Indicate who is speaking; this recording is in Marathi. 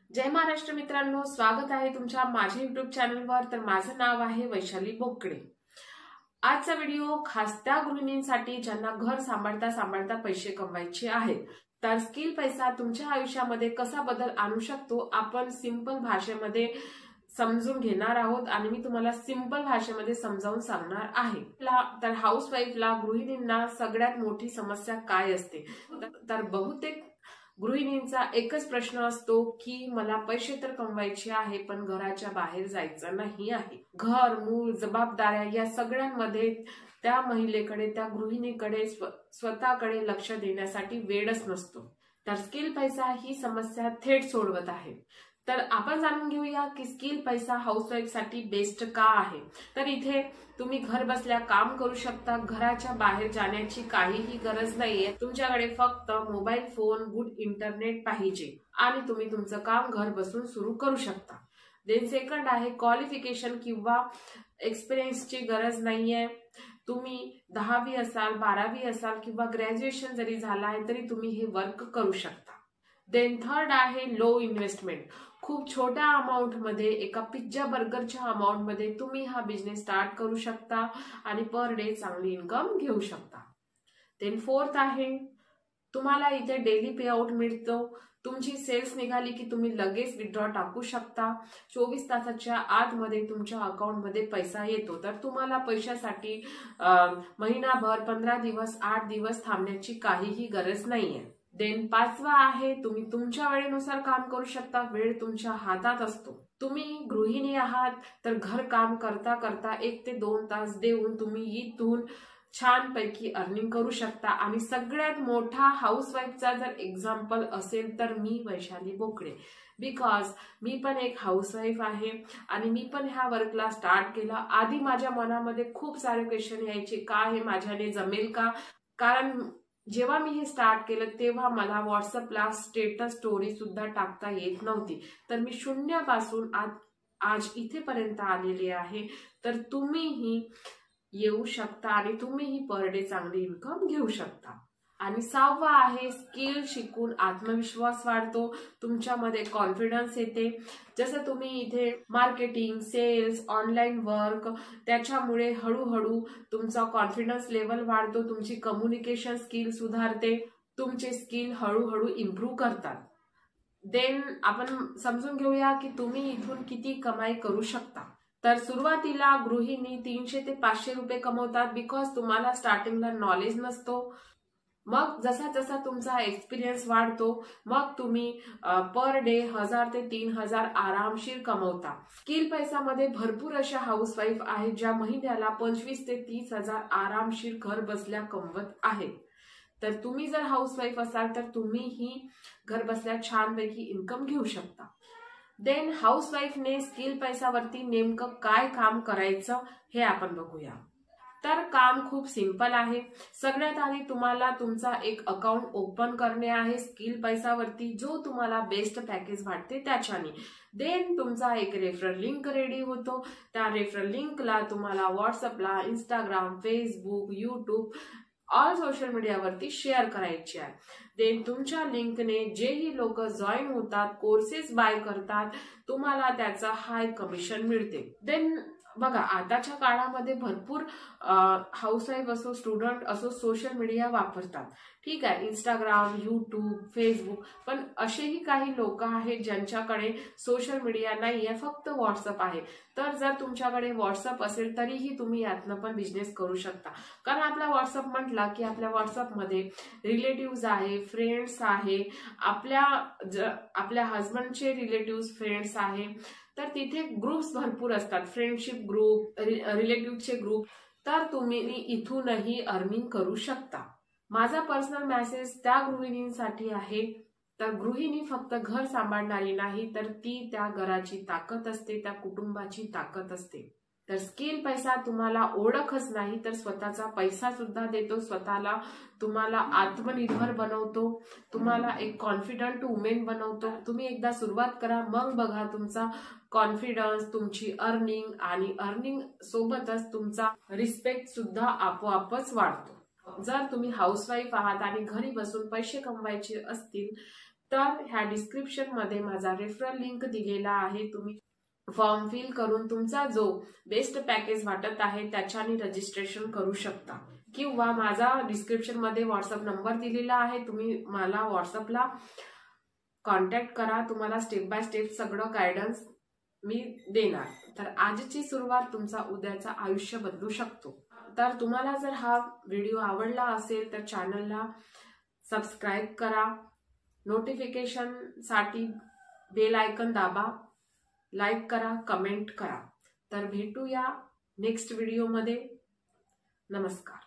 Speaker 1: जय महाराष्ट्र मित्रांनो, स्वागत आहे तुमच्या माझ्या युट्यूब चॅनलवर। तर माझं नाव आहे वैशाली बोकडे। आजचा व्हिडिओ खास त्या गृहिणींसाठी ज्यांना घर सांभाळता सांभाळता पैसे कमवायचे आहेत। तर स्किल पैसा तुमच्या आयुष्यामध्ये कसा बदल आणू शकतो आपण सिंपल भाषेमध्ये समजून घेणार आहोत आणि मी तुम्हाला सिंपल भाषेमध्ये समजावून सांगणार आहे। तर हाऊसवाईफला गृहिणींना सगळ्यात मोठी समस्या काय असते? तर बहुतेक गृहिणींचा एकच प्रश्न असतो की मला पैसे तर कमवायचे आहे पण घराच्या बाहेर जायचं नाही आहे। घर, मूल, जबाबदाऱ्या या सगळ्यांमध्ये त्या महिलेकडे, त्या गृहिणीकडे स्वतःकडे लक्ष देण्यासाठी वेळच नसतो। तर स्किल पैसा ही समस्या थेट सोडवत आहे। तर आपण जाणून घेऊया की स्किल पैसा हाऊसवाईफ साठी बेस्ट का आहे। तर इथे तुम्ही घर बसल्या काम करू शकता, घराच्या बाहेर जाण्याची काहीही गरज नाहीये। तुमच्याकडे फक्त मोबाईल फोन, गुड इंटरनेट पाहिजे आणि तुम्ही तुमचं काम घर बसून सुरू करू शकता। देन सेकंड आहे क्वालिफिकेशन किंवा एक्सपिरियन्सची गरज नाहीये। तुम्ही 10वी असाल, 12वी असाल किंवा ग्रॅज्युएशन जरी झाला आहे तरी तुम्ही हे वर्क करू शकता। देन थर्ड आहे लो इन्व्हेस्टमेंट। खूप छोट्या अमाउंट मध्ये, एका पिझ्झा बर्गरच्या अमाउंट मध्ये तुम्ही हा बिझनेस स्टार्ट करू शकता आणि पर डे चांगली इन्कम घेऊ शकता। देन फोर्थ आहे तुम्हाला इथे डेली पे आउट मिळतो। तुमची सेल्स निघाली की तुम्ही लगेच विथड्रॉ टाकू शकता। 24 तासाच्या आतमध्ये तुमच्या अकाउंट मध्ये पैसा येतो। तर तुम्हाला पैशासाठी महिनाभर, 15 दिवस, 8 दिवस थांबण्याची काहीही गरज नाहीये। देन पाचवा आहे तुम्ही तुमच्या वेळेनुसार काम करू शकता। वेळ तुमच्या हातात असतो। तुम्ही गृहिणी आहात तर घर काम करता करता 1 ते 2 तास देऊन तुम्ही इथून छानपैकी अर्निंग करू शकता। आणि सगळ्यात मोठा हाऊसवाईफचा जर एक्झाम्पल असेल तर मी वैशाली बोकडे, बिकॉज मी पण एक हाऊसवाईफ आहे आणि मी पण ह्या वर्कला स्टार्ट केला। आधी माझ्या मनामध्ये खूप सारे क्वेश्चन यायचे, का हे माझ्याने जमेल का? कारण जेव्हा मी हे स्टार्ट केलं तेव्हा मला व्हॉट्सअपला स्टेटस स्टोरी सुद्धा टाकता येत नव्हती। तर मी शून्यापासून आज इथेपर्यंत आलेले आहे। तर तुम्हीही येऊ शकता आणि तुम्हीही पर डे चांगली इन्कम घेऊ शकता। आणि 6वा आहे स्किल शिकून आत्मविश्वास वाढतो, तुमच्यामध्ये कॉन्फिडन्स येते। जसं तुम्ही इथे मार्केटिंग, सेल्स, ऑनलाईन वर्क, त्याच्यामुळे हळूहळू तुमचा कॉन्फिडन्स लेवल वाढतो, तुमची कम्युनिकेशन स्किल सुधारते, तुमचे स्किल हळूहळू इम्प्रूव्ह करतात। देन आपण समजून घेऊया की तुम्ही इथून किती कमाई करू शकता। तर सुरुवातीला गृहिणी 300 ते 500 रुपये कमवतात, बिकॉज तुम्हाला स्टार्टिंगला नॉलेज नसतो। मग जसा जसा तुमचा एक्सपिरियन्स वाढतो मग तुम्ही पर डे 1000 ते 3000 आरामशीर कमवता। स्किल पैसामध्ये भरपूर अशा हाऊसवाईफ आहेत ज्या महिन्याला 25 ते 30 हजार आरामशीर घर बसल्या कमवत आहेत। तर तुम्ही जर हाऊसवाईफ असाल तर तुम्हीही घर बसल्या छानपैकी इन्कम घेऊ शकता। देन हाऊसवाईफने स्किल पैसावरती नेमकं काय काम करायचं हे आपण बघूया। तर काम खूप सिंपल आहे। सगळ्यात आधी तुम्हाला तुमचा एक अकाउंट ओपन करणे आहे स्किल पैसावरती, जो तुम्हाला बेस्ट पॅकेज वाटते त्याच्याने। देन तुमचा एक रेफरल लिंक रेडी होतो। त्या रेफरल लिंकला तुम्हाला व्हॉट्सअपला, Instagram, Facebook, YouTube all social मीडियावरती शेअर करायची आहे। देन तुमच्या लिंकने जेही लोक जॉईन होतात, कोर्सेस बाय करतात, तुम्हाला त्याचा हाय कमिशन मिळते। देन बघा, आताच्या काळामध्ये भरपूर हाऊसवाईफ असो, स्टुडंट असो, सोशल मीडिया वापरतात। ठीक आहे, इंस्टाग्राम, यूट्यूब, फेसबुक, पण असेही काही लोक आहेत ज्यांच्याकडे सोशल मीडिया नाहीये, फक्त व्हॉट्सअप आहे। तर जर तुमच्याकडे व्हॉट्सअप असेल तरीही तुम्ही यातनं पण बिझनेस करू शकता। कारण आपला व्हॉट्सअप म्हटला की आपल्या व्हॉट्सअपमध्ये रिलेटिव्स आहे, फ्रेंड्स आहे, आपल्या हजबंडचे रिलेटिव्स, फ्रेंड्स आहे। तर तिथे ग्रुप्स भरपूर असतात, फ्रेंडशिप ग्रुप, रिलेटिव्हचे ग्रुप। तर तुम्ही इथूनही अर्निंग करू शकता। माझा पर्सनल मेसेज त्या गृहिणींसाठी आहे। तर गृहिणी फक्त घर सांभाळणारी नाही, तर ती त्या घराची ताकद असते, त्या कुटुंबाची ताकद असते। तर स्किल पैसा तुम्हाला ओळखच नाही तर स्वतःचा पैसा सुद्धा देतो, स्वतःला तुम्हाला आत्मनिर्भर बनवतो, तुम्हाला एक कॉन्फिडंट वुमेन बनवतो। तुम्ही एकदा सुरुवात करा, मग बघा तुमचा कॉन्फिडन्स, तुमची अर्निंग आणि अर्निंग सोबतच तुमचा रिस्पेक्ट सुद्धा आपोआपच वाढतो। जर तुम्ही हाऊसवाईफ आहात आणि घरी बसून पैसे कमवायचे असतील तर ह्या डिस्क्रिप्शन मध्ये माझा रेफरल लिंक दिलेला आहे, तुम्ही फॉर्म फिल करून तुमचा जो बेस्ट पॅकेज वाटत आहे त्याच्याने रजिस्ट्रेशन करू शकता, किंवा माझा डिस्क्रिप्शन मध्ये व्हॉट्सअप नंबर दिलेला आहे, तुम्ही मला व्हॉट्सअपला कॉन्टॅक्ट करा, तुम्हाला स्टेप बाय स्टेप सगळं गायडन्स मी देणार। तर आजची सुरुवात तुमचा उद्याचा आयुष्य बदलू शकतो। तर तुम्हाला जर हा व्हिडिओ आवडला असेल तर चॅनलला सबस्क्राईब करा, नोटिफिकेशन साठी बेल आयकॉन दाबा, लाईक करा, कमेंट करा। तर भेटूया नेक्स्ट व्हिडिओ मध्ये। नमस्कार।